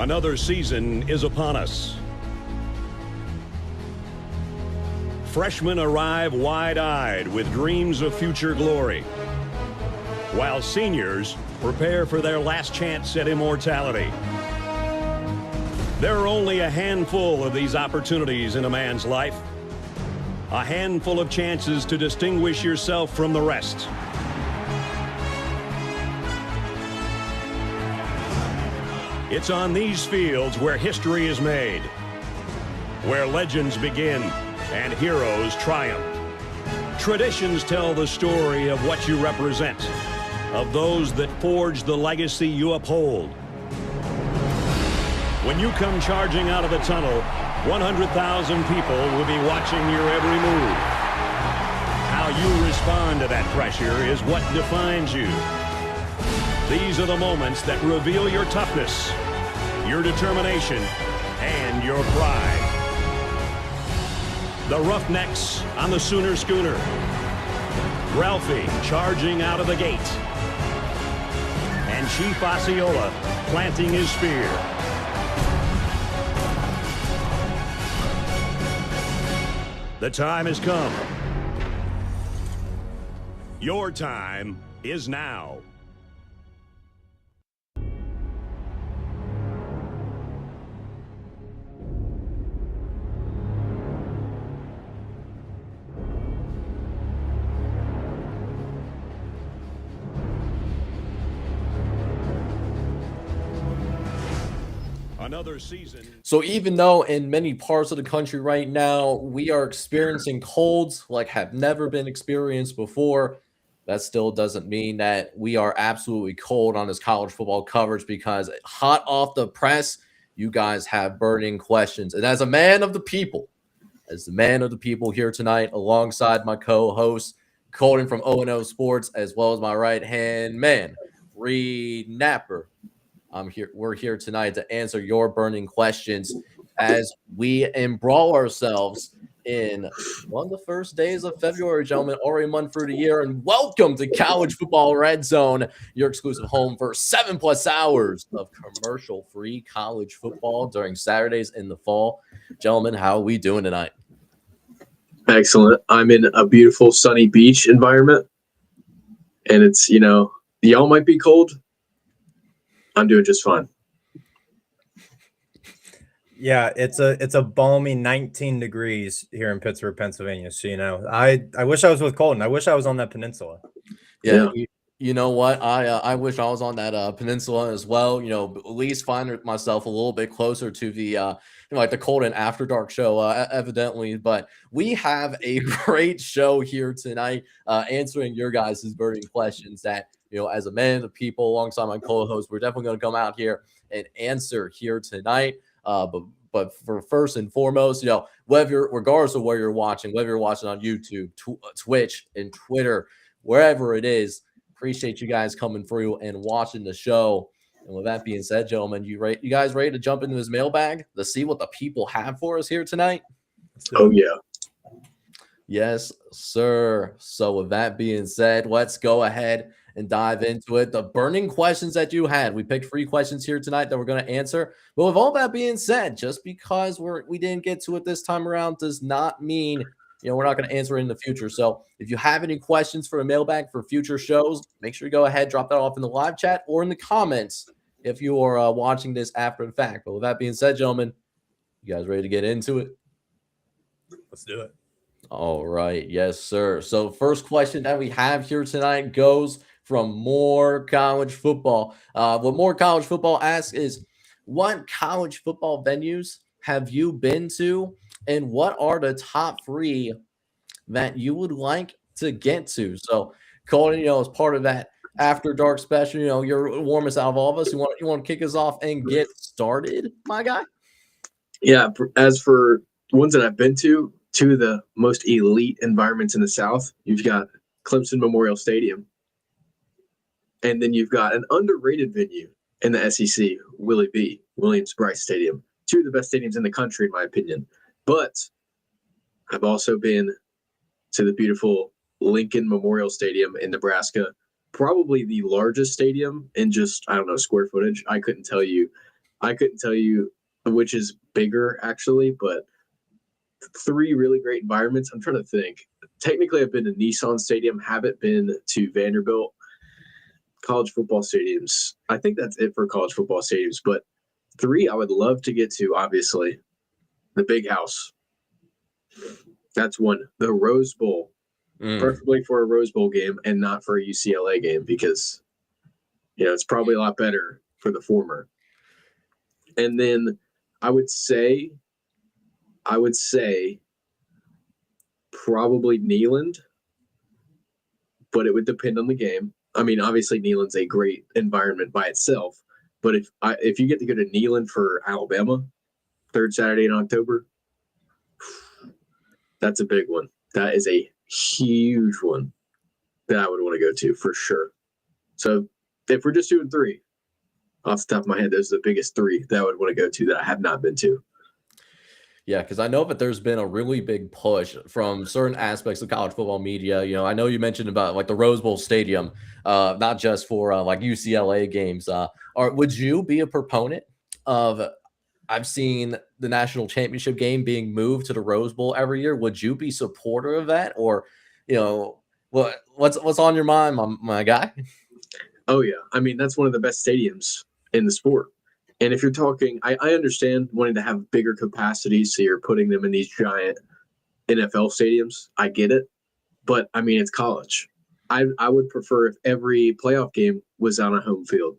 Another season is upon us. Freshmen arrive wide-eyed with dreams of future glory, while seniors prepare for their last chance at immortality. There are only a handful of these opportunities in a man's life, a handful of chances to distinguish yourself from the rest. It's on these fields where history is made, where legends begin and heroes triumph. Traditions tell the story of what you represent, of those that forge the legacy you uphold. When you come charging out of the tunnel, 100,000 people will be watching your every move. How you respond to that pressure is what defines you. These are the moments that reveal your toughness, your determination, and your pride. The Roughnecks on the Sooner Schooner. Ralphie charging out of the gate. And Chief Osceola planting his spear. The time has come. Your time is now. Another season. So even though in many parts of the country right now, we are experiencing colds like have never been experienced before, that still doesn't mean that we are absolutely cold on this college football coverage, because hot off the press, you guys have burning questions. And as the man of the people here tonight, alongside my co-host, Colton from O&O Sports, as well as my right-hand man, Reed Napper. We're here tonight to answer your burning questions as we embrawl ourselves in one of the first days of February, gentlemen, already a month through the year. And welcome to College Football Red Zone, your exclusive home for 7+ hours of commercial-free college football during Saturdays in the fall. Gentlemen, how are we doing tonight? Excellent. I'm in a beautiful sunny beach environment, and it's, y'all might be cold. I'm doing just fine. Yeah, it's a balmy 19 degrees here in Pittsburgh, Pennsylvania. So, I wish I was with Colton. I wish I was on that peninsula. Yeah. You know what? I wish I was on that peninsula as well. At least find myself a little bit closer to the like the Colton After Dark show, evidently. But we have a great show here tonight, answering your guys' burning questions that, as a man of the people, alongside my co-host, we're definitely going to come out here and answer here tonight. But for first and foremost, regardless of where you're watching, whether you're watching on YouTube, Twitch, and Twitter, wherever it is, appreciate you guys coming through and watching the show. And with that being said, gentlemen, you guys ready to jump into this mailbag to see what the people have for us here tonight? Oh, yeah. Yes, sir. So with that being said, let's go ahead and dive into it. The burning questions that you had. We picked 3 questions here tonight that we're going to answer. But with all that being said, just because we didn't get to it this time around does not mean we're not going to answer it in the future. So if you have any questions for a mailbag for future shows, make sure you go ahead, drop that off in the live chat or in the comments if you are watching this after the fact. But with that being said, gentlemen, you guys ready to get into it? Let's do it. All right. Yes, sir. So first question that we have here tonight goes from More College Football. What More College Football asks is, what college football venues have you been to, and what are the top 3 that you would like to get to? So, Colton, as part of that After Dark special, you're warmest out of all of us. You want to kick us off and get started, my guy? Yeah. As for ones that I've been to, 2 of the most elite environments in the South, you've got Clemson Memorial Stadium. And then you've got an underrated venue in the SEC, Williams-Brice Stadium. 2 of the best stadiums in the country, in my opinion. But I've also been to the beautiful Lincoln Memorial Stadium in Nebraska, probably the largest stadium in just, square footage. I couldn't tell you. I couldn't tell you which is bigger actually, but 3 really great environments. I'm trying to think. Technically, I've been to Nissan Stadium, haven't been to Vanderbilt. College football stadiums. I think that's it for college football stadiums. But 3 I would love to get to, obviously. The Big House. That's one. The Rose Bowl. Preferably for a Rose Bowl game and not for a UCLA game because, it's probably a lot better for the former. And then I would say probably Neyland, but it would depend on the game. I mean, obviously Neyland's a great environment by itself, but if you get to go to Neyland for Alabama, 3rd Saturday in October, that's a big one. That is a huge one that I would want to go to for sure. So if we're just doing 3, off the top of my head, those are the biggest 3 that I would want to go to that I have not been to. Yeah, because I know that there's been a really big push from certain aspects of college football media. I know you mentioned about like the Rose Bowl Stadium, not just for like UCLA games. Would you be a proponent of? I've seen the national championship game being moved to the Rose Bowl every year. Would you be supporter of that, or what's on your mind, my guy? Oh yeah, I mean that's one of the best stadiums in the sport. And if you're talking, I understand wanting to have bigger capacities, so you're putting them in these giant NFL stadiums. I get it. But, I mean, it's college. I would prefer if every playoff game was on a home field.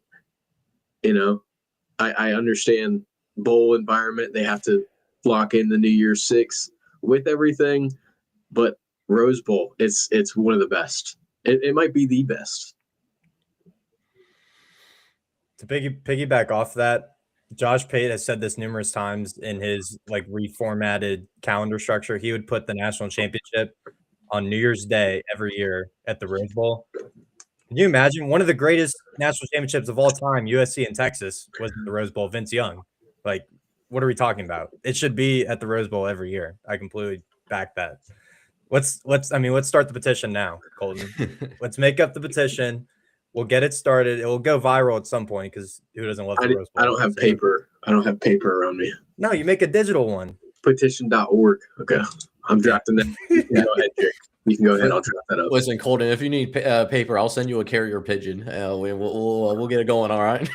I understand bowl environment. They have to lock in the New Year's Six with everything. But Rose Bowl, it's one of the best. It might be the best. To piggyback off that, Josh Pate has said this numerous times in his like reformatted calendar structure. He would put the national championship on New Year's Day every year at the Rose Bowl. Can you imagine one of the greatest national championships of all time, USC and Texas, was the Rose Bowl, Vince Young? Like, what are we talking about? It should be at the Rose Bowl every year. I completely back that. Let's start the petition now, Colton. Let's make up the petition. We'll get it started. It will go viral at some point because who doesn't love the Rose Bowl? I don't have paper. I don't have paper around me. No, you make a digital one. Petition.org. Okay. I'm drafting that. You can go ahead, Jake. You can go ahead. I'll draft that up. Listen, Colton, if you need paper, I'll send you a carrier pigeon. We'll get it going. All right.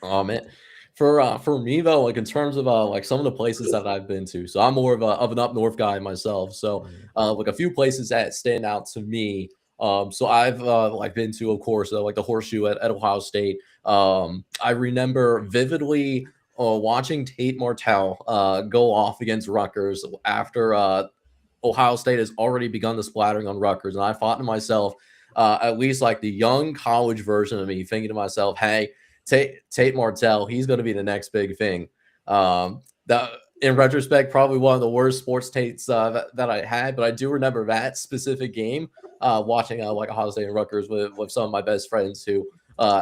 Oh man. For me though, like in terms of like some of the places that I've been to, so I'm more of an up north guy myself. So like a few places that stand out to me. So I've like been to, of course, like the Horseshoe at Ohio State. I remember vividly watching Tate Martell go off against Rutgers after Ohio State has already begun the splattering on Rutgers, and I thought to myself, at least like the young college version of me, thinking to myself, hey. Tate Martell, he's going to be the next big thing. That, in retrospect, probably one of the worst sports Tates that I had, but I do remember that specific game, watching like Ohio State and Rutgers with some of my best friends who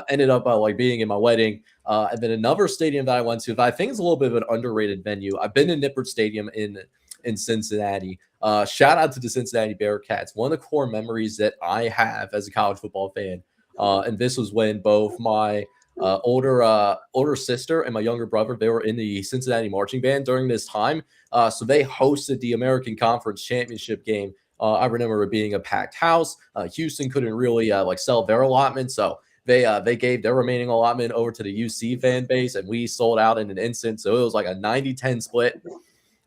ended up like being in my wedding. And then another stadium that I went to that I think is a little bit of an underrated venue. I've been to Nippert Stadium in Cincinnati. Shout out to the Cincinnati Bearcats. One of the core memories that I have as a college football fan, and this was when both my older sister and my younger brother, they were in the Cincinnati marching band during this time. So they hosted the American Conference Championship game. I remember it being a packed house. Houston couldn't really like sell their allotment, so they gave their remaining allotment over to the UC fan base, and we sold out in an instant. So it was like a 90-10 split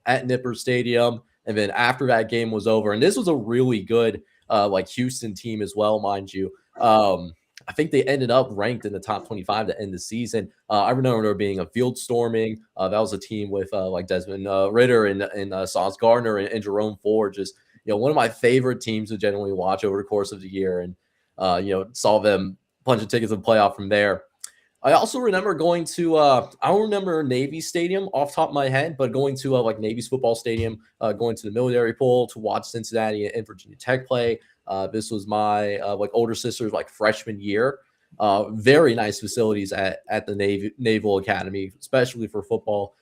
at Nippert Stadium. And then after that game was over, and this was a really good like Houston team as well, mind you. I think they ended up ranked in the top 25 to end the season. I remember there being a field storming. That was a team with like Desmond Ritter and Sauce Gardner and Jerome Ford. Just one of my favorite teams to generally watch over the course of the year, and saw them punch a tickets and playoff from there. I also remember going to I don't remember Navy Stadium off the top of my head, but going to like Navy's football stadium, going to the military pool to watch Cincinnati and Virginia Tech play. This was my like older sister's like freshman year. Very nice facilities at the Naval Academy, especially for football.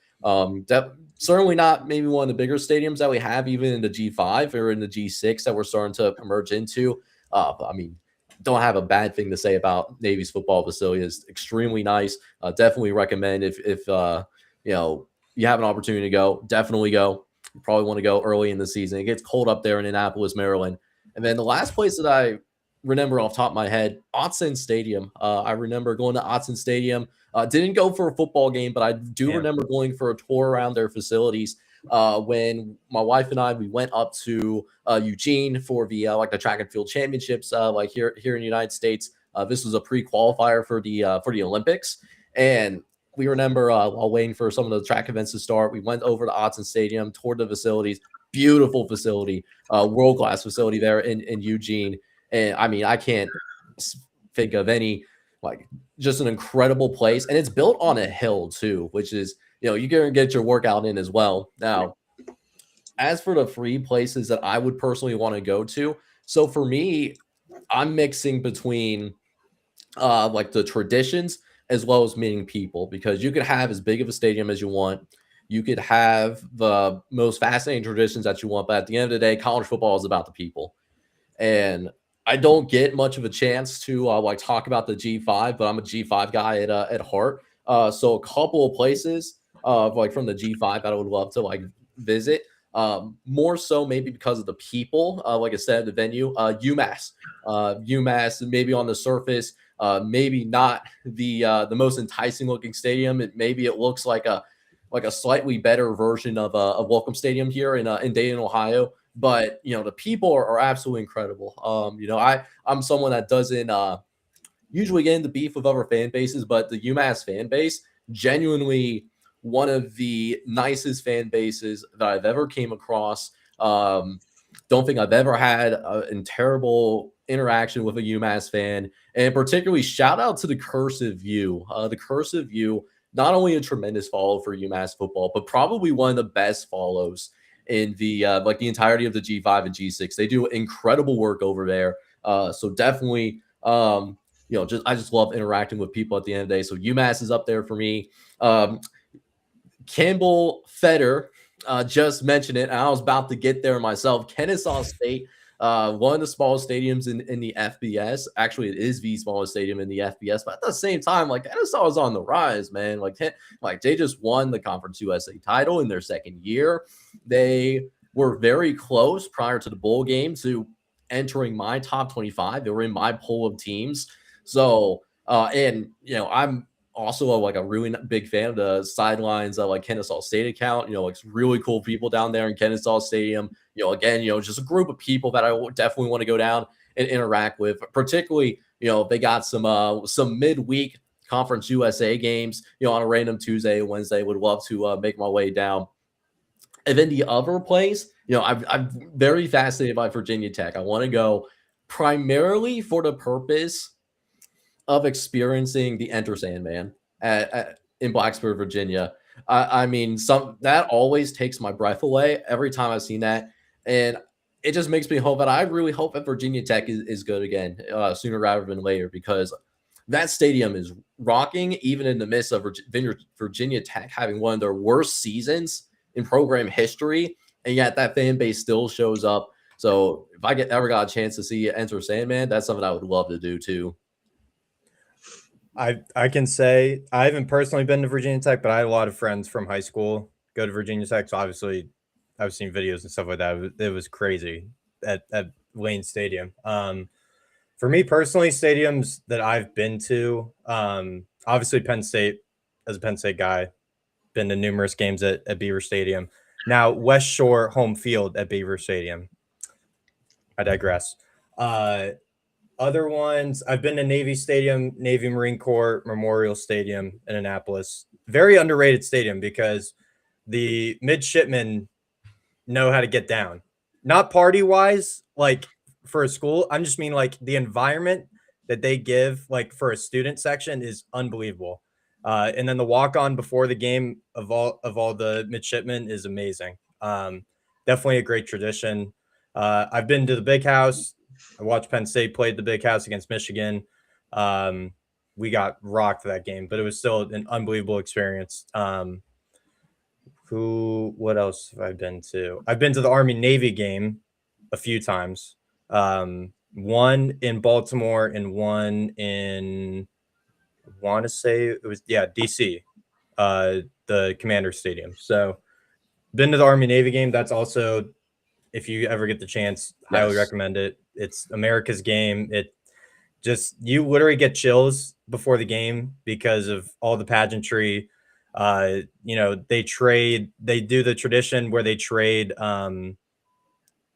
Certainly not maybe one of the bigger stadiums that we have even in the G5 or in the G6 that we're starting to emerge into. I mean, don't have a bad thing to say about Navy's football facility. It's extremely nice. Definitely recommend if you have an opportunity to go, definitely go. You probably want to go early in the season. It gets cold up there in Annapolis, Maryland. And then the last place that I remember off the top of my head, Autzen Stadium. I remember going to Autzen Stadium. Didn't go for a football game, but I do remember going for a tour around their facilities when my wife and we went up to Eugene for the the track and field championships here in the United States. This was a pre-qualifier for the Olympics, and we remember while waiting for some of the track events to start, we went over to Autzen Stadium, toured the facilities. Beautiful facility, world-class facility there in Eugene. And I mean, I can't think of any just an incredible place. And it's built on a hill too, which is, you can get your workout in as well. Now, as for the free places that I would personally want to go to, so for me, I'm mixing between the traditions as well as meeting people, because you could have as big of a stadium as you want. You could have the most fascinating traditions that you want, but at the end of the day, college football is about the people. And I don't get much of a chance to talk about the G5, but I'm a G5 guy at heart. So a couple of places from the G5 that I would love to visit. More so maybe because of the people, like I said, the venue, UMass. UMass, maybe on the surface, maybe not the most enticing looking stadium. Maybe it looks like a slightly better version of Welcome Stadium here in Dayton, Ohio. But the people are absolutely incredible. I'm someone that doesn't usually get into beef with other fan bases, but the UMass fan base, genuinely one of the nicest fan bases that I've ever came across. Don't think I've ever had a terrible interaction with a UMass fan, and particularly shout out to the Cursive View. The Cursive View, not only a tremendous follow for UMass football, but probably one of the best follows in the the entirety of the G5 and G6. They do incredible work over there. So definitely, I just love interacting with people at the end of the day. So UMass is up there for me. Campbell Fetter just mentioned it, and I was about to get there myself. Kennesaw State, one of the smallest stadiums in the FBS. Actually, it is the smallest stadium in the FBS, but at the same time, Kennesaw is on the rise, man. They just won the Conference USA title in their second year. They were very close prior to the bowl game to entering my top 25. They were in my pool of teams. So, I'm also a really big fan of the sidelines Kennesaw State account. Really cool people down there in Kennesaw Stadium. Just a group of people that I definitely want to go down and interact with. Particularly, they got some midweek Conference USA games, on a random Tuesday, Wednesday. Would love to make my way down. And then the other place, I'm very fascinated by Virginia Tech. I want to go primarily for the purpose of experiencing the Enter Sandman in Blacksburg, Virginia. I mean, that always takes my breath away every time I've seen that, and it just makes me hope that I really hope that Virginia Tech is good again sooner rather than later, because that stadium is rocking, even in the midst of Virginia Tech having one of their worst seasons in program history, and yet that fan base still shows up. So if I ever got a chance to see Enter Sandman, that's something I would love to do too. I can say I haven't personally been to Virginia Tech, but I had a lot of friends from high school go to Virginia Tech. So obviously I've seen videos and stuff like that. It was crazy at Lane Stadium. For me personally, stadiums that I've been to, obviously Penn State, as a Penn State guy, been to numerous games at Beaver Stadium. Now West Shore home field at Beaver Stadium. I digress. Other ones, I've been to Navy Stadium, Navy Marine Corps Memorial Stadium in Annapolis. Very underrated stadium because the midshipmen know how to get down. Not party-wise, for a school. I'm just mean the environment that they give for a student section is unbelievable. And then the walk-on before the game of all the midshipmen is amazing. Definitely a great tradition. I've been to the Big House. I watched Penn State play the Big House against Michigan. We got rocked that game, but it was still an unbelievable experience. What else have I been to? I've been to the Army Navy game a few times. one in Baltimore and one in, I want to say it was, DC, the Commander Stadium. So been to the Army Navy game. That's also, if you ever get the chance, highly recommend it. It's America's game. It just, you literally get chills before the game because of all the pageantry. They do the tradition where they trade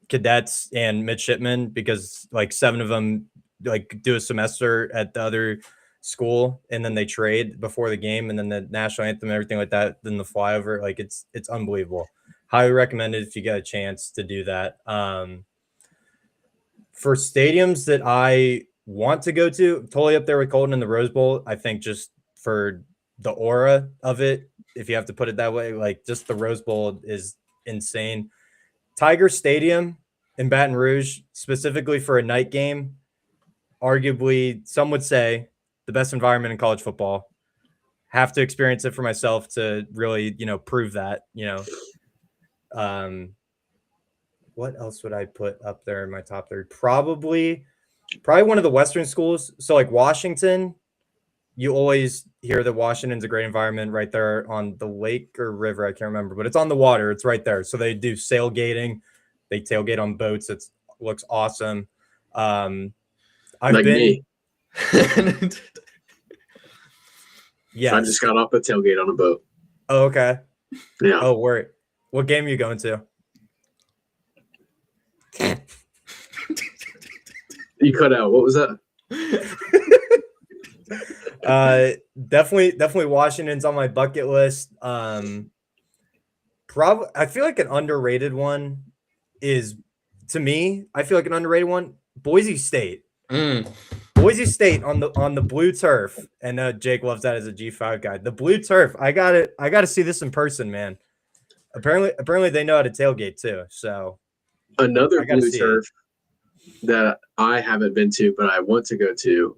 cadets and midshipmen, because like 7 of them like do a semester at the other school, and then they trade before the game, and then the national anthem and everything like that, then the flyover. Like it's unbelievable. Highly recommend it if you get a chance to do that. For stadiums that I want to go to, totally up there with Colton and the Rose Bowl. I think just for the aura of it, if you have to put it that way, like just the Rose Bowl is insane. Tiger Stadium in Baton Rouge, specifically for a night game, arguably, some would say, the best environment in college football. Have to experience it for myself to really, prove that, what else would I put up there in my top 3? Probably one of the Western schools. So like Washington, you always hear that Washington's a great environment right there on the lake or river. I can't remember, but it's on the water. It's right there. So they do sailgating. They tailgate on boats. It looks awesome. I've like been. Me. Yeah. I just got off a tailgate on a boat. Oh, okay. Yeah. Oh, word. What game are you going to? You cut out. What was that? Definitely Washington's on my bucket list. I feel like an underrated one is, to me, Boise State. Boise State on the blue turf. And Jake loves that as a G5 guy. The blue turf. I gotta see this in person, man. Apparently they know how to tailgate too. So another blue turf that I haven't been to, but I want to go to,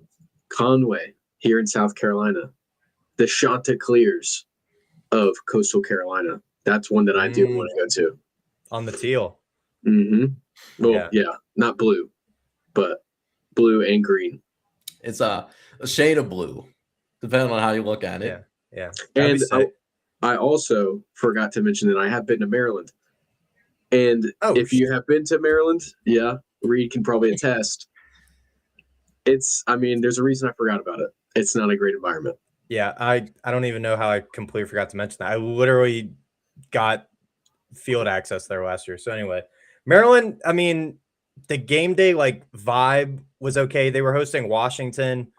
Conway here in South Carolina, the Chanticleers of Coastal Carolina. That's one that I do want to go to. On the teal. Mm-hmm. Well, yeah, not blue, but blue and green. It's a shade of blue, depending on how you look at it. Yeah. And I also forgot to mention that I have been to Maryland. And if you have been to Maryland, Reed can probably attest. There's a reason I forgot about it. It's not a great environment. Yeah, I don't even know how I completely forgot to mention that. I literally got field access there last year. So anyway, Maryland, the game day vibe was okay. They were hosting Washington.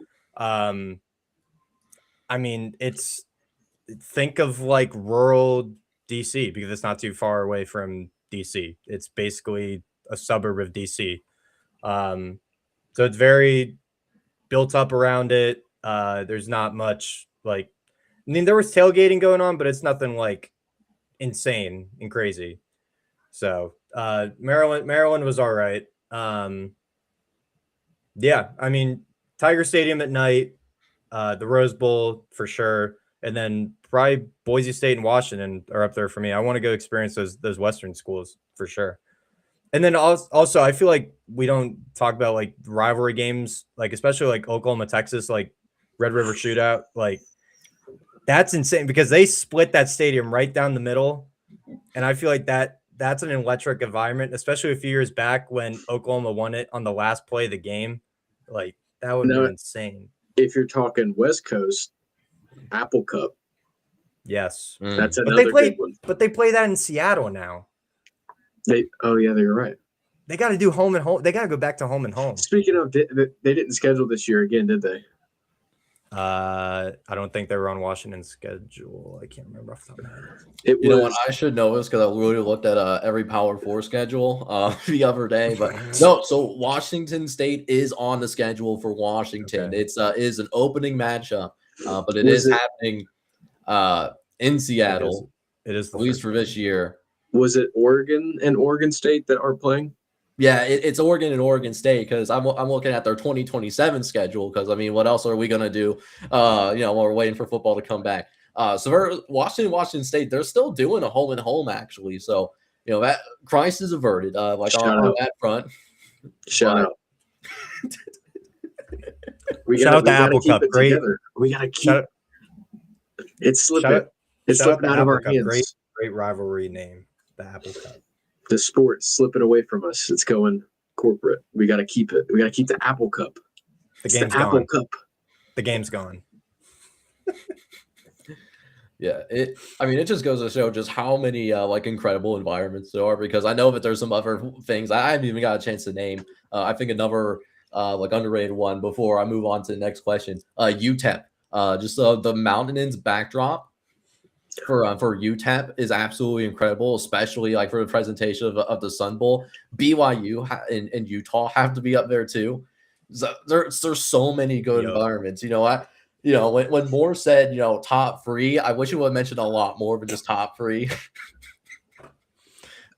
It's, think of rural DC, because it's not too far away from DC. It's basically a suburb of DC. So it's very built up around it. There's not much there was tailgating going on, but it's nothing insane and crazy. So Maryland was all right. Tiger Stadium at night, the Rose Bowl for sure, and then probably Boise State and Washington are up there for me. I want to go experience those Western schools for sure. And then also I feel like we don't talk about rivalry games, especially Oklahoma, Texas, Red River Shootout. That's insane because they split that stadium right down the middle. And I feel like that's an electric environment, especially a few years back when Oklahoma won it on the last play of the game. That would be insane. If you're talking West Coast, Apple Cup. Yes. That's another big one. But they play that in Seattle now. They're right. They got to do home and home. They got to go back to home and home. Speaking of, they didn't schedule this year again, did they? I don't think they were on Washington's schedule. I can't remember off the top of my head. You know what? I should know this because I literally looked at every Power 4 schedule the other day. But no, so Washington State is on the schedule for Washington. Okay. It's is an opening matchup, but it is happening in Seattle. It is at least for this year. Was it Oregon and Oregon State that are playing? Yeah, it's Oregon and Oregon State because I'm looking at their 2027 schedule because, what else are we going to do, while we're waiting for football to come back. So Washington State, they're still doing a home and home, actually. So, that crisis is averted, on that front. Shout out. Shout out the Apple keep Cup. it Great. together. We gotta keep Shout, it's slipping. shout, It's shout out slipping the out of Apple our Cup. hands. Great rivalry name, the Apple Cup. The sport's slipping away from us. It's going corporate. We gotta keep it. We gotta keep the Apple Cup. The It's game's the Apple gone. Cup. The game's gone. Yeah, it just goes to show just how many like incredible environments there are, because I know that there's some other things I haven't even got a chance to name. I think another like underrated one before I move on to the next question. UTEP, just the mountains backdrop for UTEP is absolutely incredible, especially like for the presentation of the Sun Bowl. BYU and Utah have to be up there too. So there's so many good environments. When Moore said, top three, I wish he would have mentioned a lot more than just top three.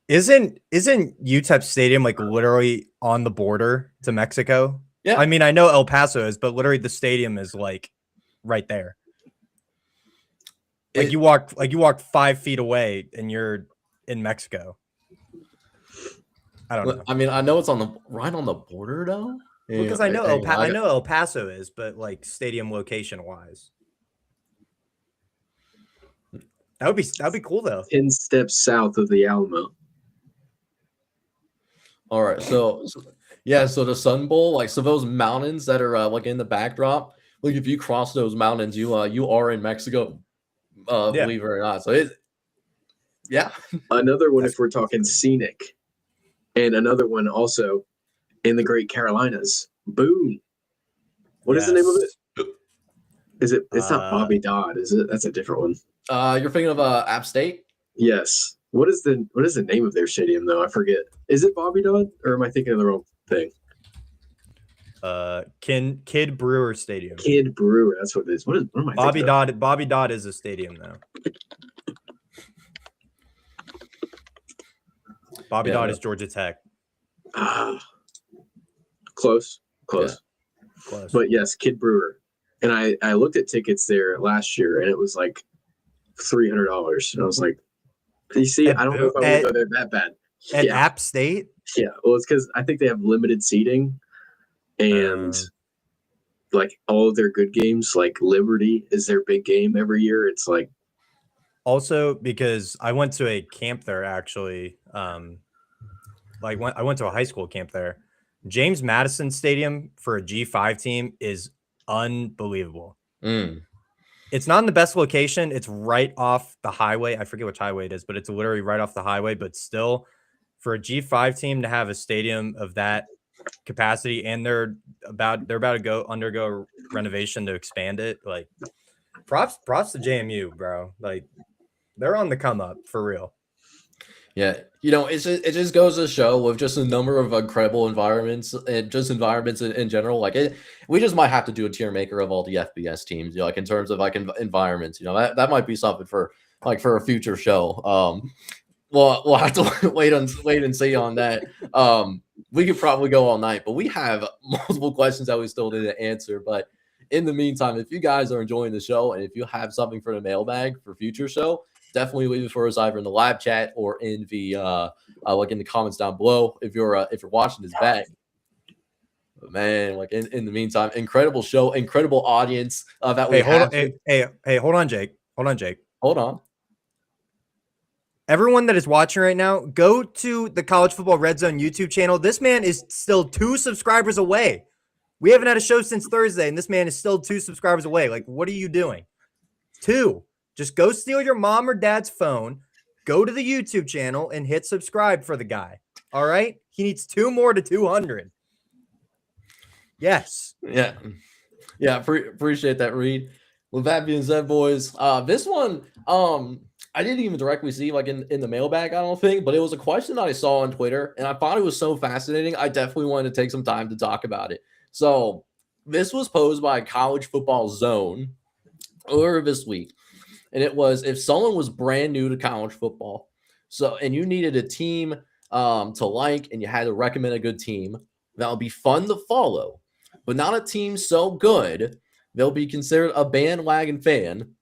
Isn't UTEP Stadium like literally on the border to Mexico? Yeah. I mean, I know El Paso is, but literally the stadium is like right there. You walk 5 feet away and you're in Mexico. I don't know. I mean, I know it's right on the border though. Because I know El Paso is, but like stadium location wise, that'd be cool though. 10 steps south of the Alamo. All right, so the Sun Bowl, so those mountains that are like in the backdrop, like if you cross those mountains, you are in Mexico, believe it or not. So Another one, if we're talking scenic, and another one also in the Great Carolinas. Boone. What is the name of it? Is it? It's not Bobby Dodd, is it? That's a different one. You're thinking of App State? Yes. What is the name of their stadium though? I forget. Is it Bobby Dodd, or am I thinking of the wrong thing? Kid Brewer Stadium. Kid Brewer. That's what it is. What am I? Bobby Dodd. Bobby Dodd is a stadium though. Bobby Dodd is Georgia Tech. Close. Yeah. Close. But yes, Kid Brewer. And I looked at tickets there last year, and it was like $300. And I was like, you see, I don't know if I want to go there that bad. At App State? Yeah. Well, it's because I think they have limited seating, and like all of their good games, like Liberty is their big game every year. It's like also because I went to a camp there actually. I went to a high school camp there. James Madison Stadium for a G5 team is unbelievable. It's not in the best location. It's right off the highway. I forget which highway it is, but it's literally right off the highway. But still, for a G5 team to have a stadium of that capacity, and they're about to undergo renovation to expand it. Like, props to JMU, bro. Like, they're on the come up for real. Yeah, it just goes to show with just a number of incredible environments and just environments in general. Like we just might have to do a tier maker of all the FBS teams. Like in terms of like environments. That might be something for a future show. We'll have to wait and see on that. We could probably go all night, but we have multiple questions that we still need to answer. But in the meantime, if you guys are enjoying the show and if you have something for the mailbag for future show, definitely leave it for us either in the live chat or in the like in the comments down below if you're watching this back. But man, like in the meantime, incredible show, incredible audience that we have. Hold on, Jake. Hold on. Everyone that is watching right now, go to the College Football Red Zone YouTube channel. This man is still 2 subscribers away. We haven't had a show since Thursday, and this man is still 2 subscribers away. Like, what are you doing? 2. Just go steal your mom or dad's phone, go to the YouTube channel, and hit subscribe for the guy. All right? He needs 2 more to 200. Yes. Yeah. Appreciate that, Reed. With that being said, boys, this one, I didn't even directly see like in the mailbag, I don't think, but it was a question that I saw on Twitter, and I thought it was so fascinating. I definitely wanted to take some time to talk about it. So this was posed by College Football Zone earlier this week. And it was, if someone was brand new to college football, and you needed a team to like, and you had to recommend a good team that would be fun to follow, but not a team so good they'll be considered a bandwagon fan,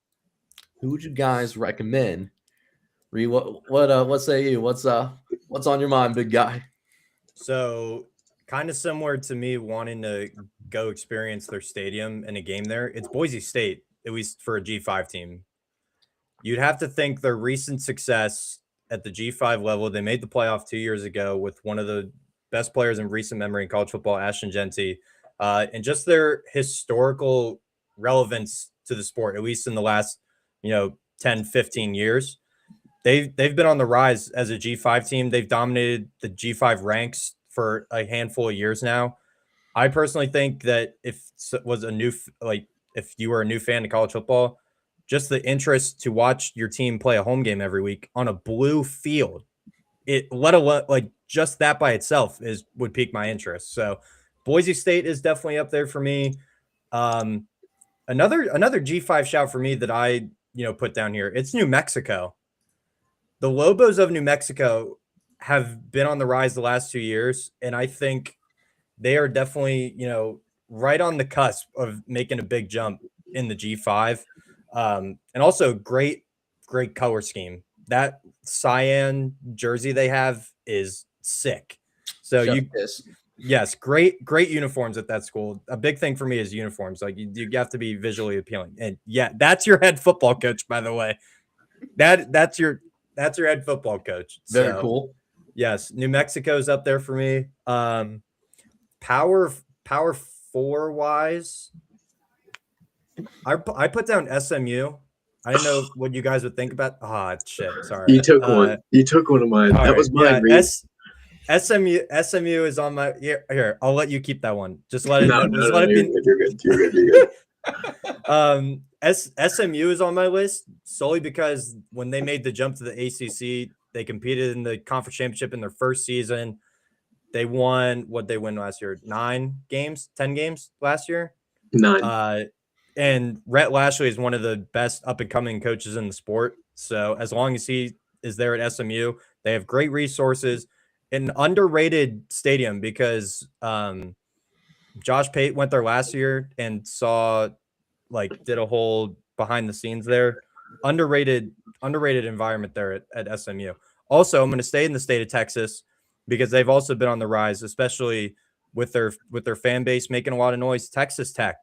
who would you guys recommend? Ree, what say you? What's on your mind, big guy? So kind of similar to me wanting to go experience their stadium in a game there. It's Boise State, at least for a G5 team. You'd have to think their recent success at the G5 level. They made the playoff 2 years ago with one of the best players in recent memory in college football, Ashton Genty, and just their historical relevance to the sport, at least in the last, 10, 15 years. They've been on the rise as a G5 team. They've dominated the G5 ranks for a handful of years now. I personally think that if you were a new fan of college football, just the interest to watch your team play a home game every week on a blue field, let alone like just that by itself would pique my interest. So Boise State is definitely up there for me. Another G5 shout for me that I put down here, it's New Mexico. The Lobos of New Mexico have been on the rise the last 2 years, and I think they are definitely right on the cusp of making a big jump in the G5. And also great color scheme. That cyan jersey they have is sick. So yes, great uniforms at that school. A big thing for me is uniforms. Like you have to be visually appealing. And yeah, that's your head football coach, by the way. That's your head football coach. Very cool. Yes, New Mexico's up there for me. Power 4 wise, I put down SMU. I didn't know what you guys would think about. Shit. Sorry. You took one. You took one of mine. That was mine. Yeah, SMU is on my here. I'll let you keep that one. Just let it. No, let it be. You're good. SMU is on my list solely because when they made the jump to the ACC, they competed in the conference championship in their first season. They won what they win last year? 10 games last year. 9. And Rhett Lashley is one of the best up and coming coaches in the sport. So as long as he is there at SMU, they have great resources, an underrated stadium because Josh Pate went there last year and did a whole behind the scenes there. Underrated environment there at SMU. Also, I'm going to stay in the state of Texas because they've also been on the rise, especially with their fan base making a lot of noise. Texas Tech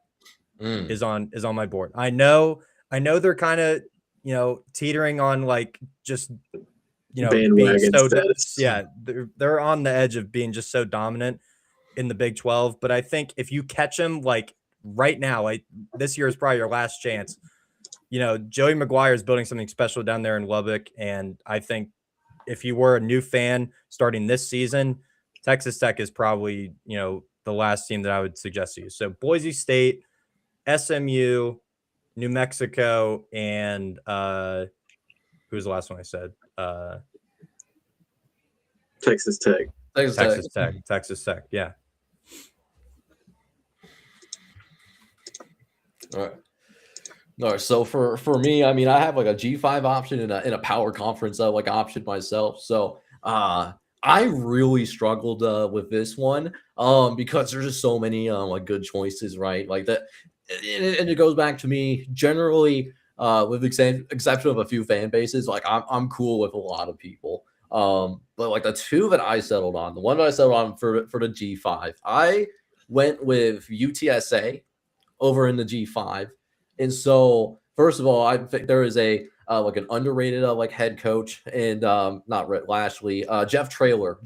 is on my board. I know they're kind of teetering on just being so they're on the edge of being just so dominant in the Big 12. But I think if you catch them right now, this year is probably your last chance. Joey McGuire is building something special down there in Lubbock, and I think if you were a new fan starting this season, Texas Tech is probably the last team that I would suggest to you. So Boise State, SMU, New Mexico, and who was the last one I said? Texas Tech. Texas Tech. Yeah. All right. So for me, I mean, I have a G5 option and a power conference option myself. So I really struggled with this one because there's just so many good choices, right? Like that, and it goes back to me generally with the exception of a few fan bases. I'm cool with a lot of people. But the two that I settled on, the one that I settled on for the G5, I went with UTSA over in the G5. And so, first of all, I think there is an underrated head coach, and not Rhett Lashley, Jeff Traylor.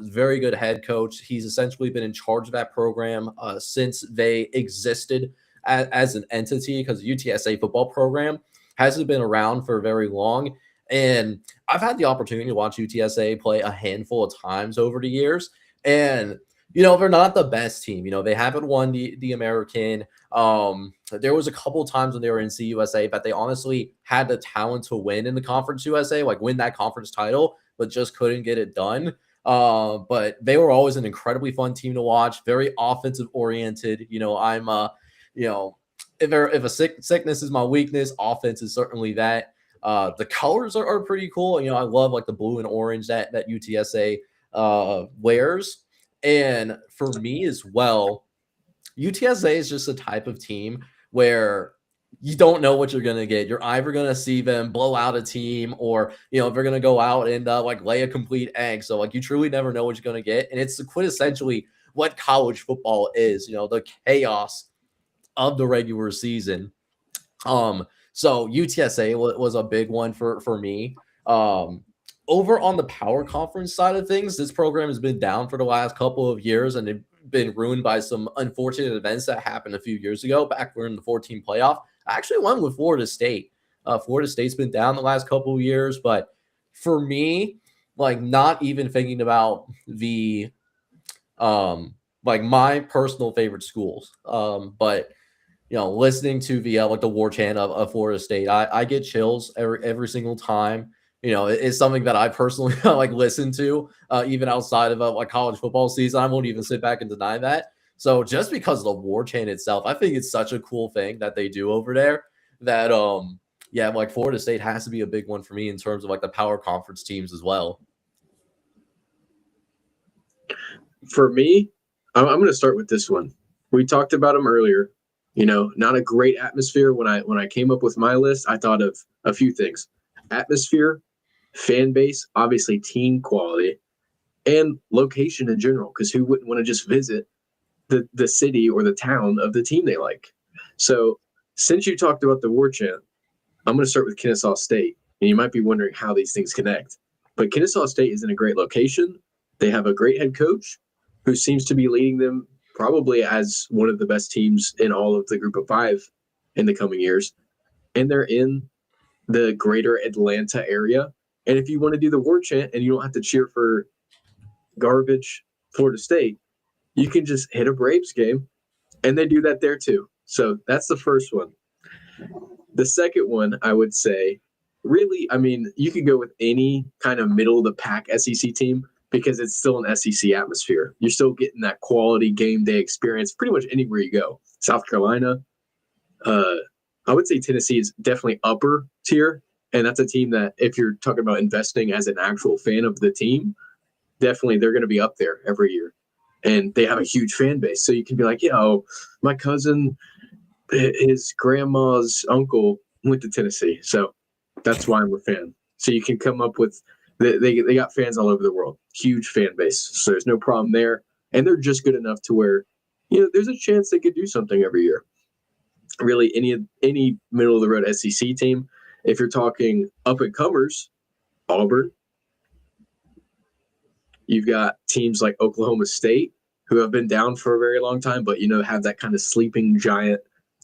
Very good head coach. He's essentially been in charge of that program since they existed as an entity, because the UTSA football program hasn't been around for very long. And I've had the opportunity to watch UTSA play a handful of times over the years, and they're not the best team. They haven't won the American. There was a couple of times when they were in CUSA that they honestly had the talent to win in the Conference USA, win that conference title, but just couldn't get it done. But they were always an incredibly fun team to watch, very offensive oriented. I'm if a sickness is my weakness, offense is certainly that. The colors are pretty cool. I love the blue and orange that UTSA wears. And for me as well, UTSA is just a type of team where you don't know what you're going to get. You're either going to see them blow out a team, or, if they're going to go out and lay a complete egg. So you truly never know what you're going to get. And it's quintessentially what college football is, the chaos of the regular season. So UTSA was a big one for me. Over on the power conference side of things, this program has been down for the last couple of years, and it's been ruined by some unfortunate events that happened a few years ago back when in the 14 playoff. I actually went with Florida State. Florida State's been down the last couple of years, but for me, not even thinking about the my personal favorite schools, but listening to the the war chant of Florida State, I get chills every single time. It's something that I personally listen to, even outside of college football season. I won't even sit back and deny that. So just because of the war chant itself, I think it's such a cool thing that they do over there that, Florida State has to be a big one for me in terms of the power conference teams as well. For me, I'm going to start with this one. We talked about them earlier. Not a great atmosphere. When I came up with my list, I thought of a few things: atmosphere, fan base, obviously team quality, and location in general, because who wouldn't want to just visit the city or the town of the team they like? So since you talked about the war chant, I'm going to start with Kennesaw State. And you might be wondering how these things connect. But Kennesaw State is in a great location. They have a great head coach who seems to be leading them probably as one of the best teams in all of the group of five in the coming years. And they're in the greater Atlanta area. And if you want to do the war chant and you don't have to cheer for garbage Florida State, you can just hit a Braves game, and they do that there too. So that's the first one. The second one, I would say, really, you could go with any kind of middle of the pack SEC team because it's still an SEC atmosphere. You're still getting that quality game day experience pretty much anywhere you go. South Carolina, I would say Tennessee is definitely upper tier. And that's a team that, if you're talking about investing as an actual fan of the team, definitely they're going to be up there every year. And they have a huge fan base. So you can be like, my cousin, his grandma's uncle went to Tennessee. So that's why I'm a fan. So you can come up with, they got fans all over the world, huge fan base. So there's no problem there. And they're just good enough to where, there's a chance they could do something every year. Really, any middle of the road SEC team. If you're talking up and comers, Auburn. You've got teams like Oklahoma State, who have been down for a very long time, but have that kind of sleeping giant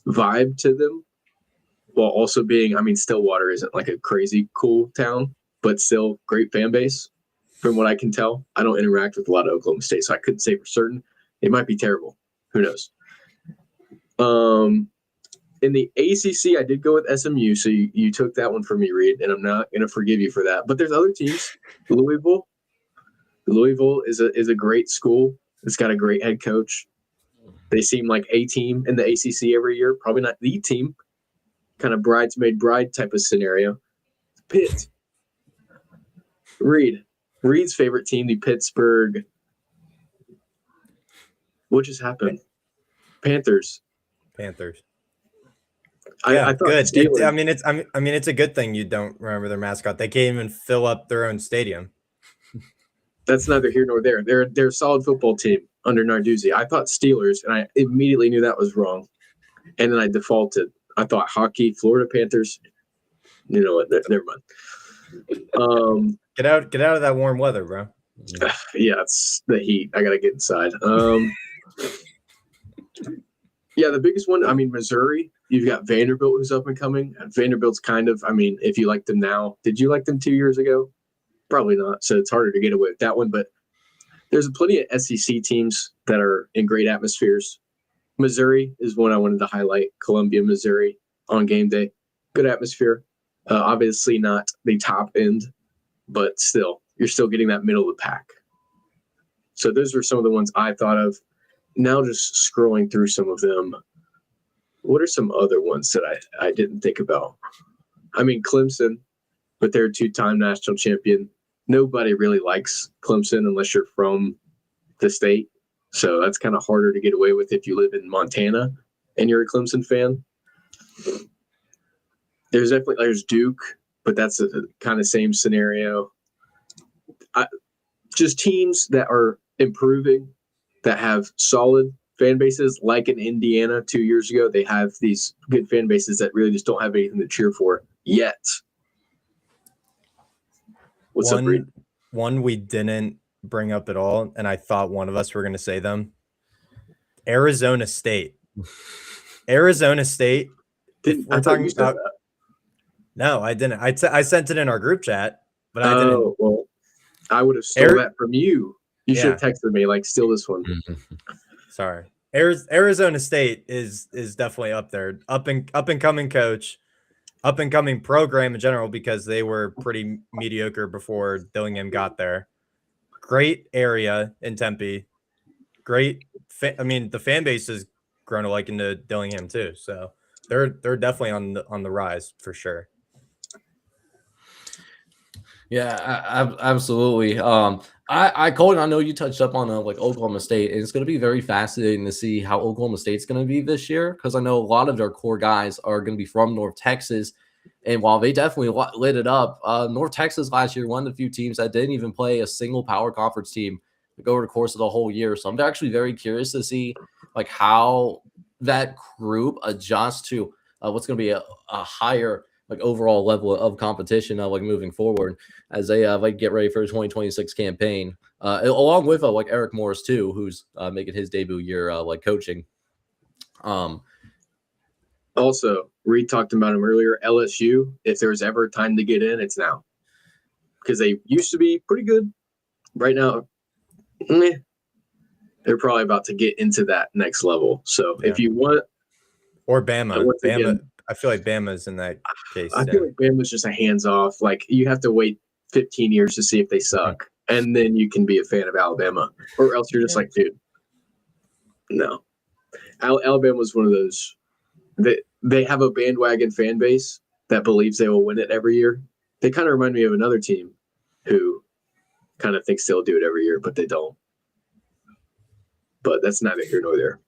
vibe to them, while also being, Stillwater isn't like a crazy cool town, but still great fan base. From what I can tell, I don't interact with a lot of Oklahoma State, so I couldn't say for certain. It might be terrible. Who knows? In the ACC, I did go with SMU, so you took that one from me, Reed, and I'm not going to forgive you for that. But there's other teams. Louisville is a great school. It's got a great head coach. They seem like a team in the ACC every year. Probably not the team. Kind of bridesmaid bride type of scenario. Pitt. Reed's favorite team, the Pittsburgh. What just happened? Panthers. Yeah, I thought good. Steelers. It's a good thing you don't remember their mascot. They can't even fill up their own stadium. That's neither here nor there. They're a solid football team under Narduzzi. I thought Steelers, and I immediately knew that was wrong. And then I defaulted. I thought hockey, Florida Panthers. You know what? Never mind. Get out of that warm weather, bro. Yeah, it's the heat. I gotta get inside. Yeah, the biggest one, Missouri. You've got Vanderbilt, who's up and coming. Vanderbilt's kind of, if you like them now, did you like them 2 years ago? Probably not. So it's harder to get away with that one. But there's plenty of SEC teams that are in great atmospheres. Missouri is one I wanted to highlight. Columbia, Missouri on game day. Good atmosphere. Obviously not the top end, but still, you're still getting that middle of the pack. So those are some of the ones I thought of. Now just scrolling through some of them. What are some other ones that I didn't think about? Clemson, but they're a two-time national champion. Nobody really likes Clemson unless you're from the state. So that's kind of harder to get away with if you live in Montana and you're a Clemson fan. there's Duke, but that's a kind of same scenario. Just teams that are improving, that have solid fan bases, like in Indiana 2 years ago. They have these good fan bases that really just don't have anything to cheer for yet. What's up, Reed? One we didn't bring up at all, and I thought one of us were going to say them. Arizona State. Arizona State. I thought you said that. No, I didn't. I sent it in our group chat, but I didn't. Oh, well, I would have stole that from you. You should have texted me, like, steal this one. Sorry. Arizona State is definitely up there. Up and coming coach, up and coming program in general, because they were pretty mediocre before Dillingham got there. Great area in Tempe. Great. The fan base has grown to like into Dillingham too. So they're definitely on the rise for sure. Yeah, absolutely. Colton, I know you touched up on like Oklahoma State, and it's going to be very fascinating to see how Oklahoma State's going to be this year, because I know a lot of their core guys are going to be from North Texas, and while they definitely lit it up, North Texas last year, one of the few teams that didn't even play a single power conference team over the course of the whole year. So I'm actually very curious to see like how that group adjusts to what's going to be a higher like overall level of competition like moving forward as they like get ready for the 2026 campaign, along with like Eric Morris too, who's making his debut year like coaching. Also, Reed talked about him earlier. LSU, if there's ever time to get in, it's now, because they used to be pretty good. Right now, they're probably about to get into that next level. So if you want, or Bama, I feel like Bama's in that case. I feel like Bama's just a hands-off. Like, you have to wait 15 years to see if they suck, and then you can be a fan of Alabama, or else you're just like, dude, no. Alabama was one of those that they have a bandwagon fan base that believes they will win it every year. They kind of remind me of another team who kind of thinks they'll do it every year, but they don't. But that's neither here nor there.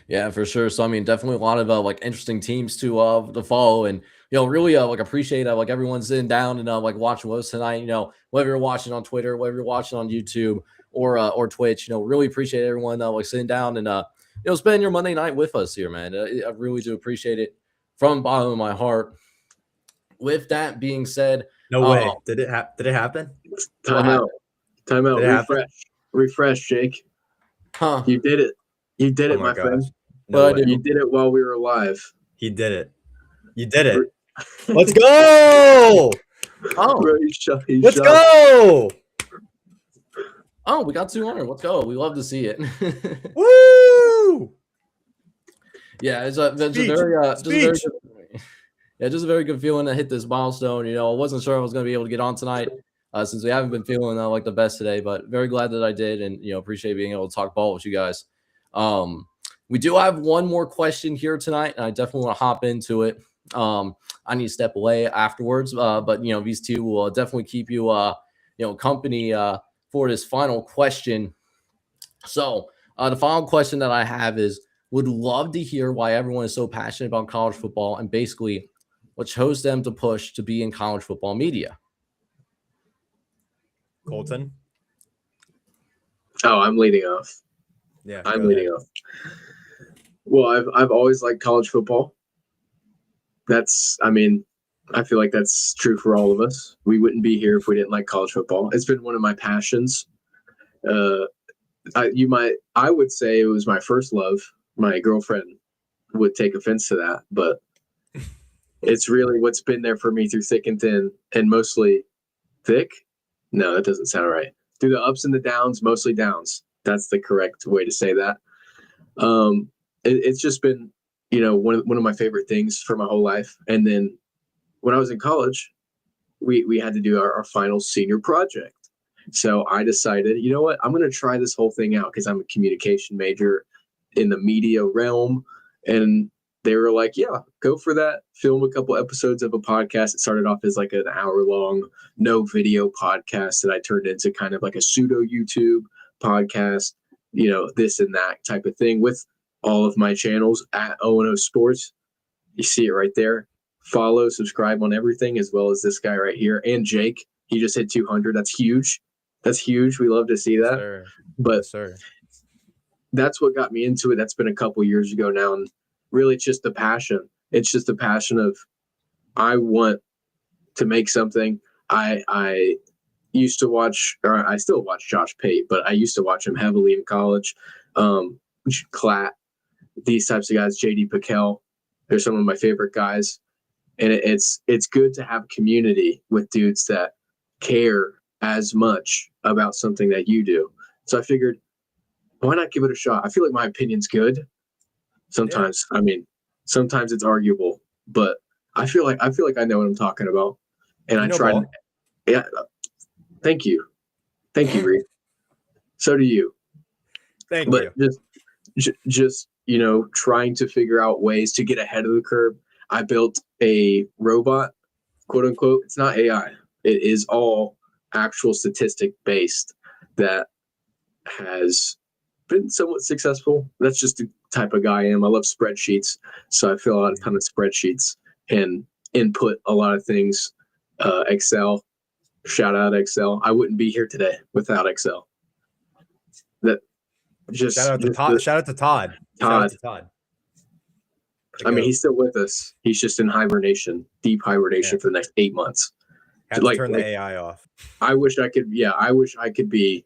Yeah, for sure. So I mean, definitely a lot of like interesting teams to follow, and really like appreciate like everyone sitting down and like watching with us tonight. Whether you're watching on Twitter, whether you're watching on YouTube or Twitch, really appreciate everyone like sitting down and spending your Monday night with us here, man. I really do appreciate it from the bottom of my heart. With that being said, no way. Did it happen? Time out. Refresh, Jake. Huh? You did it. You did it, my friend. No you did it while we were alive. He did it. You did it. Let's go. Bro, let's go. Oh, we got 200. Let's go. We love to see it. Woo! Yeah, it's a very good feeling to hit this milestone. I wasn't sure I was going to be able to get on tonight since we haven't been feeling like the best today, but very glad that I did, and appreciate being able to talk ball with you guys. We do have one more question here tonight, and I definitely want to hop into it. I need to step away afterwards, but these two will definitely keep you company for this final question. So the final question that I have is, would love to hear why everyone is so passionate about college football, and basically what chose them to push to be in college football media. Colton? Oh, I'm leading off. Yeah, I'm leading off. Well, I've always liked college football. I feel like that's true for all of us. We wouldn't be here if we didn't like college football. It's been one of my passions. I would say it was my first love. My girlfriend would take offense to that, but it's really what's been there for me through thick and thin, and mostly thick. No, that doesn't sound right. Through the ups and the downs, mostly downs. That's the correct way to say that. It's just been, one of my favorite things for my whole life. And then when I was in college, we had to do our final senior project. So I decided, you know what, I'm going to try this whole thing out because I'm a communication major in the media realm. And they were like, yeah, go for that. Film a couple episodes of a podcast. It started off as like an hour-long, no video podcast that I turned into kind of like a pseudo YouTube podcast, this and that type of thing with all of my channels at O&O Sports. You see it right there. follow, subscribe on everything, as well as this guy right here. And Jake, he just hit 200. That's huge. That's huge. We love to see that. Sir. But Yes, sir. that's what got me into it. That's been a couple years ago now. And really it's just the passion. It's just the passion of, I want to make something. I used to watch, or I still watch Josh Pate, but I used to watch him heavily in college. Klatt, these types of guys, JD Piquel, they're some of my favorite guys. And it's good to have community with dudes that care as much about something that you do. So I figured, why not give it a shot? I feel like my opinion's good. Sometimes, I mean, sometimes it's arguable, but I feel like I know what I'm talking about. And I try to, yeah. Thank you, Reed. So do you. Thank But you. just trying to figure out ways to get ahead of the curve. I built a robot, quote unquote. It's not AI. It is all actual statistic based that has been somewhat successful. That's just the type of guy I am. I love spreadsheets. So I fill out a ton of spreadsheets and input a lot of things. Excel, shout out Excel. I wouldn't be here today without Excel. That just shout out to Todd. Shout out to Todd. Shout out to Todd. I mean, he's still with us. He's just in hibernation, deep hibernation for the next 8 months. Have to turn the AI off. I wish I could. Yeah, I wish I could be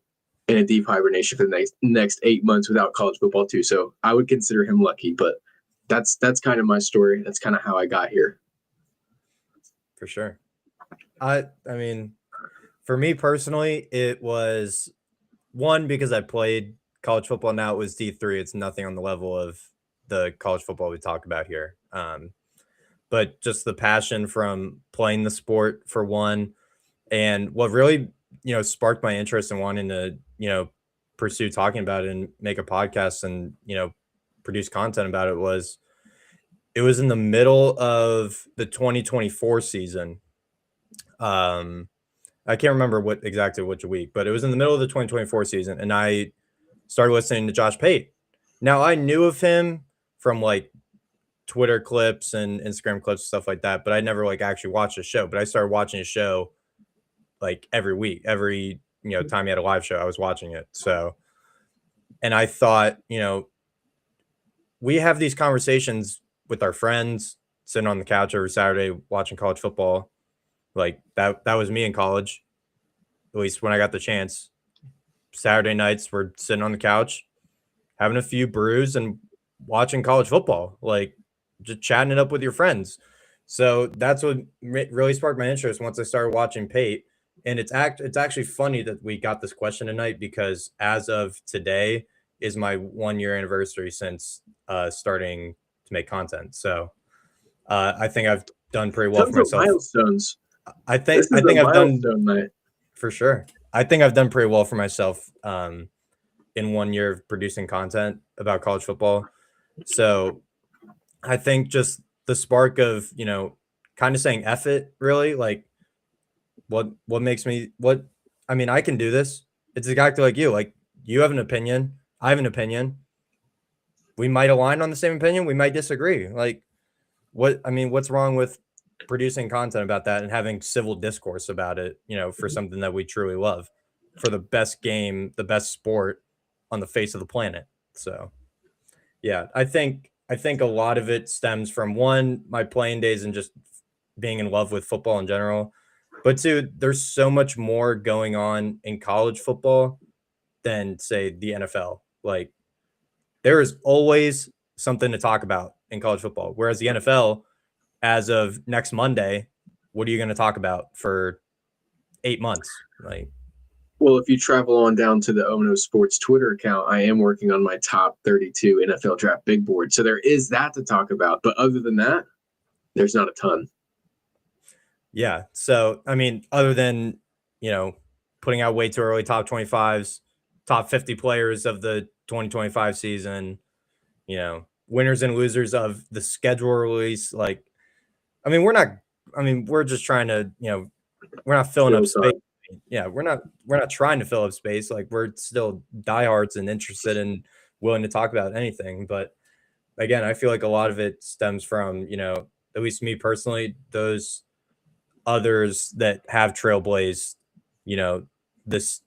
in a deep hibernation for the next 8 months without college football too. So I would consider him lucky. But that's kind of my story. That's kind of how I got here. For sure. I mean, for me personally, it was one because I played college football. Now it was D3. It's nothing on the level of the college football we talk about here. But just the passion from playing the sport for one, and what really, sparked my interest in wanting to, pursue talking about it and make a podcast and, produce content about it was in the middle of the 2024 season. I can't remember which week, but it was in the middle of the 2024 season, and I started listening to Josh Pate. Now I knew of him from like Twitter clips and Instagram clips and stuff like that, but I never like actually watched his show. But I started watching his show like every week, every time he had a live show, I was watching it. So, and I thought, we have these conversations with our friends sitting on the couch every Saturday watching college football. Like that was me in college, at least when I got the chance. Saturday nights, we're sitting on the couch, having a few brews and watching college football, like just chatting it up with your friends. So that's what really sparked my interest once I started watching Pate. And it's actually funny that we got this question tonight because as of today is my 1 year anniversary since starting to make content. So I think I've done pretty well for myself. Milestones. I think I've done night. For sure. I think I've done pretty well for myself in 1 year of producing content about college football. So I think just the spark of, kind of saying F it, really, like what makes me I can do this. It's exactly like you. Like you have an opinion. I have an opinion. We might align on the same opinion. We might disagree. Like what's wrong with producing content about that and having civil discourse about it, for something that we truly love, for the best game, the best sport on the face of the planet. So yeah, I think a lot of it stems from one, my playing days and just being in love with football in general. But two, there's so much more going on in college football than say the NFL. Like there is always something to talk about in college football. Whereas the NFL, as of next Monday, what are you going to talk about for 8 months? Like, well, if you travel on down to the Ono Sports Twitter account, I am working on my top 32 NFL draft big board. So there is that to talk about. But other than that, there's not a ton. Yeah. So, other than, putting out way too early top 25s, top 50 players of the 2025 season, winners and losers of the schedule release. Like, we're just trying to, we're not filling up space. Yeah, we're not trying to fill up space. Like we're still diehards and interested and willing to talk about anything. But again, I feel like a lot of it stems from, at least me personally, those others that have trailblazed, this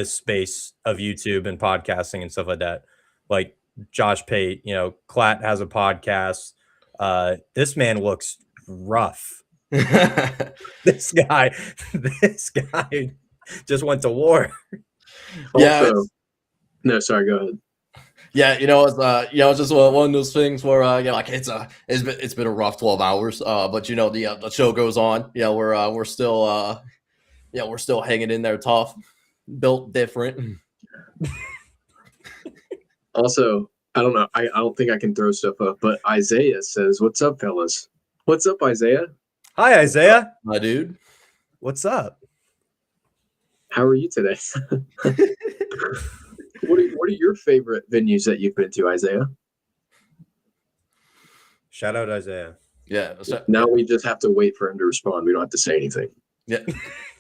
space of YouTube and podcasting and stuff like that, like Josh Pate, Klatt has a podcast. This man looks rough. This guy just went to war. Yeah. Also, no, sorry, go ahead. Yeah, it's just one of those things where like it's been a rough 12 hours, but the show goes on. We're still we're still hanging in there tough, built different. Also, I don't know. I don't think I can throw stuff up, but Isaiah says, "What's up, fellas? What's up, Isaiah? Hi, Isaiah. My dude. What's up? How are you today? What are your favorite venues that you've been to, Isaiah? Shout out Isaiah. Yeah. Now we just have to wait for him to respond. We don't have to say anything. Yeah.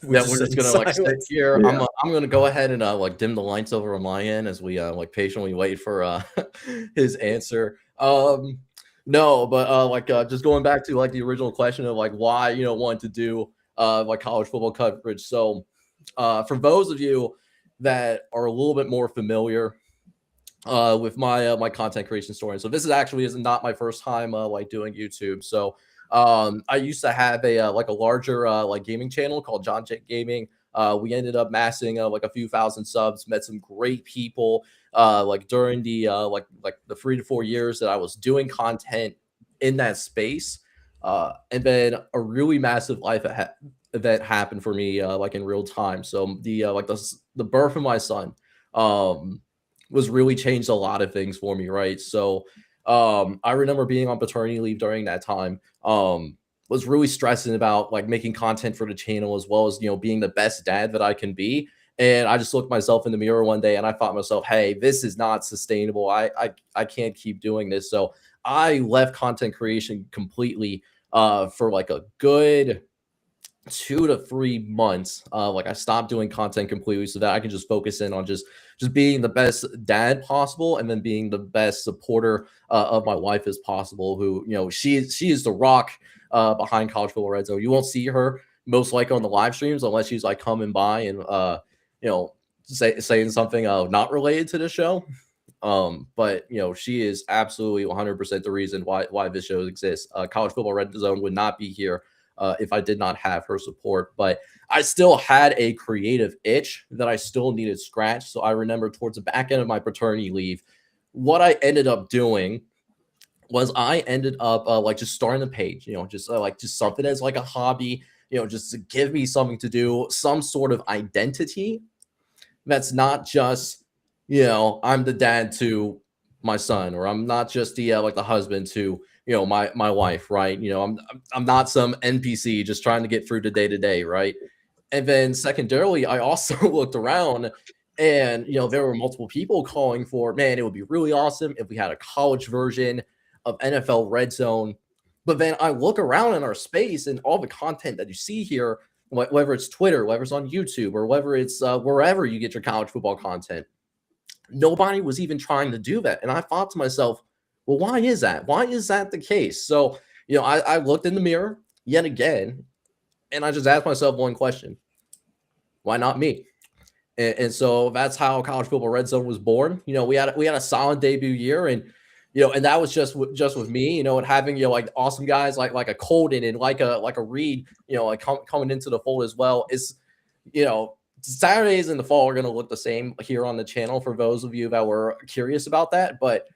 We're just gonna like sit here. Yeah. I'm gonna go ahead and like dim the lights over on my end as we like patiently wait for his answer. No, but like just going back to like the original question of like why wanted to do like college football coverage. So for those of you that are a little bit more familiar with my my content creation story, so this is not my first time like doing YouTube. So I used to have a like a larger like gaming channel called John Jet Gaming. We ended up massing like a few thousand subs, met some great people like during the like the 3 to 4 years that I was doing content in that space. And then a really massive life event happened for me like in real time. So the like the birth of my son was really changed a lot of things for me, right? So I remember being on paternity leave during that time. Was really stressing about like making content for the channel as well as being the best dad that I can be. And I just looked myself in the mirror one day and I thought to myself, hey, this is not sustainable. I can't keep doing this. So I left content creation completely for like a good 2 to 3 months. Like I stopped doing content completely so that I can just focus in on just being the best dad possible and then being the best supporter of my wife as possible, who she is the rock behind College Football Red Zone. You won't see her most likely on the live streams unless she's like coming by and saying something not related to the show. But she is absolutely 100% the reason why this show exists. College Football Red Zone would not be here if I did not have her support. But I still had a creative itch that I still needed scratched. So I remember towards the back end of my paternity leave, what I ended up doing was I ended up like just starting a page, just something as like a hobby, just to give me something to do, some sort of identity that's not just, I'm the dad to my son, or I'm not just the like the husband to my wife, right? I'm not some NPC just trying to get through the day to day, right? And then secondarily, I also looked around and there were multiple people calling for, man, it would be really awesome if we had a college version of NFL Red Zone. But then I look around in our space and all the content that you see here, whether it's Twitter, whether it's on YouTube, or whether it's wherever you get your college football content, nobody was even trying to do that. And I thought to myself, well, why is that? Why is that the case? So, I looked in the mirror yet again, and I just asked myself one question: why not me? And so that's how College Football Red Zone was born. We had a solid debut year, and and that was just with me, and having like awesome guys like a Colden and like a Reed, like coming into the fold as well. Is Saturdays in the fall are going to look the same here on the channel for those of you that were curious about that, but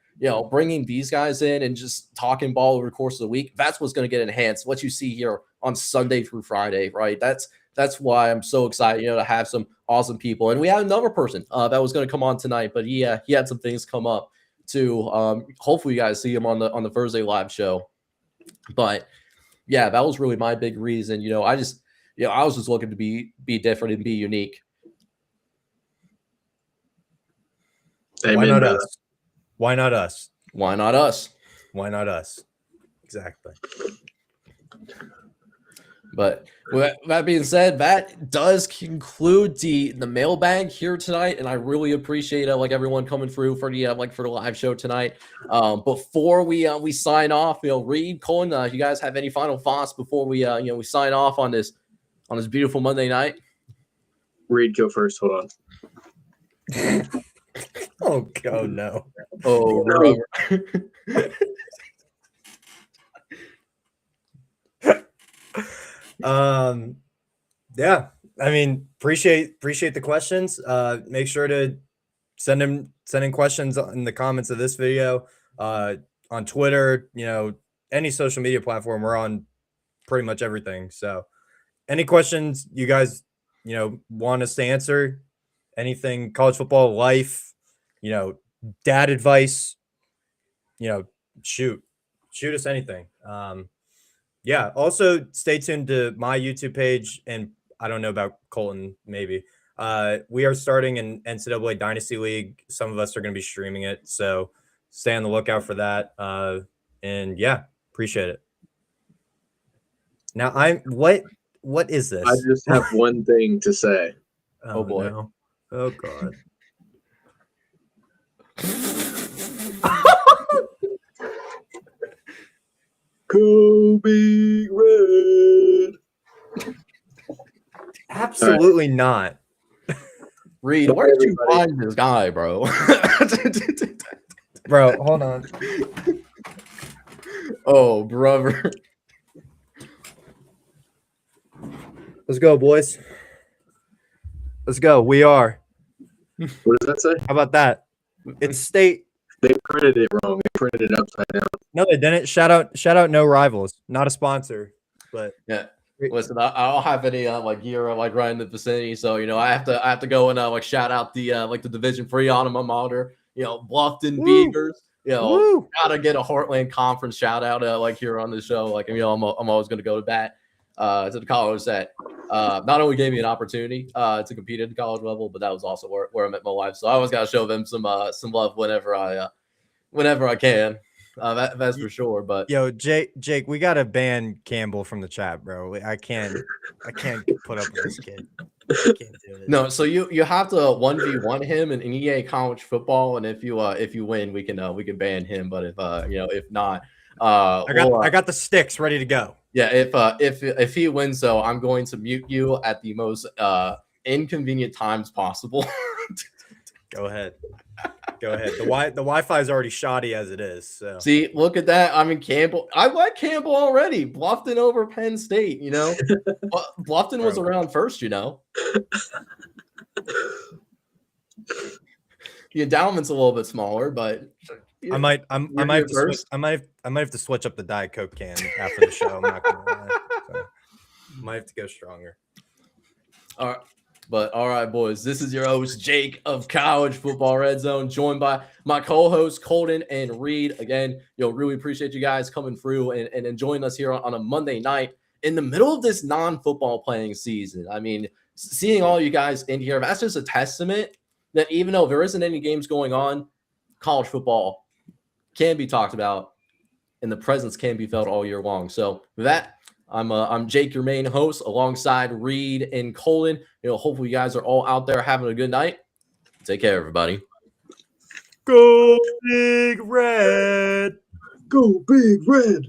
bringing these guys in and just talking ball over the course of the week, that's what's going to get enhanced. What you see here on Sunday through Friday, right? That's why I'm so excited, to have some awesome people. And we had another person that was going to come on tonight, but he had some things come up too. Hopefully you guys see him on the Thursday live show. But yeah, that was really my big reason. I was just looking to be different and be unique. Amen, Why not brother. us? Why not us? Why not us? Why not us? Exactly. But with that being said, that does conclude the mailbag here tonight, and I really appreciate like everyone coming through for the for the live show tonight. Before we sign off, Reed, Colin, you guys have any final thoughts before we we sign off on this beautiful Monday night? Reed, go first. Hold on. Oh no. Oh no. Yeah, I mean, appreciate the questions. Make sure to send in questions in the comments of this video, on Twitter, any social media platform. We're on pretty much everything. So any questions you guys, want us to answer, anything college football, life, dad advice, shoot us anything. Yeah. Also, stay tuned to my YouTube page, and I don't know about Colton. Maybe we are starting an NCAA Dynasty League. Some of us are going to be streaming it, so stay on the lookout for that. And yeah, appreciate it. Now, what is this? I just have one thing to say. Oh boy. No. Oh god. Go Big Red. Absolutely not. Reed, where did you find this guy, bro? Bro, hold on. Oh, brother. Let's go, boys. Let's go. We are. What does that say? How about that? It's state. They printed it wrong. They printed it upside down. No, they didn't. Shout out No Rivals. Not a sponsor, but Yeah. Listen, I don't have any gear right in the vicinity, so I have to go and shout out the the Division 3 alma mater, Bluffton Beavers. Gotta get a Heartland Conference shout out here on the show. I'm always gonna go to bat to the college that not only gave me an opportunity to compete at the college level, but that was also where I met my wife. So I always gotta show them some love whenever I can. That's for sure. But yo, Jake, we gotta ban Campbell from the chat, bro. I can't put up with this kid. I can't do it. No, so you have to 1v1 him in EA college football, and if you win, we can ban him. But if not, I got the sticks ready to go. Yeah, if he wins, though, I'm going to mute you at the most inconvenient times possible. Go ahead. The Wi-Fi is already shoddy as it is. So see, look at that. I mean, Campbell. I like Campbell already. Bluffton over Penn State. Bluffton was around first. The endowment's a little bit smaller, but I might have to switch up the Diet Coke can after the show. I'm not gonna lie. So, might have to go stronger. All right. But all right, boys, this is your host, Jake of College Football Red Zone, joined by my co-hosts, Colton and Reed. Again, really appreciate you guys coming through and enjoying us here on a Monday night in the middle of this non-football playing season. I mean, seeing all you guys in here, that's just a testament that even though there isn't any games going on, college football can be talked about and the presence can be felt all year long. So with that, I'm Jake, your main host, alongside Reed and Colin. Hopefully you guys are all out there having a good night. Take care, everybody. Go Big Red. Go Big Red.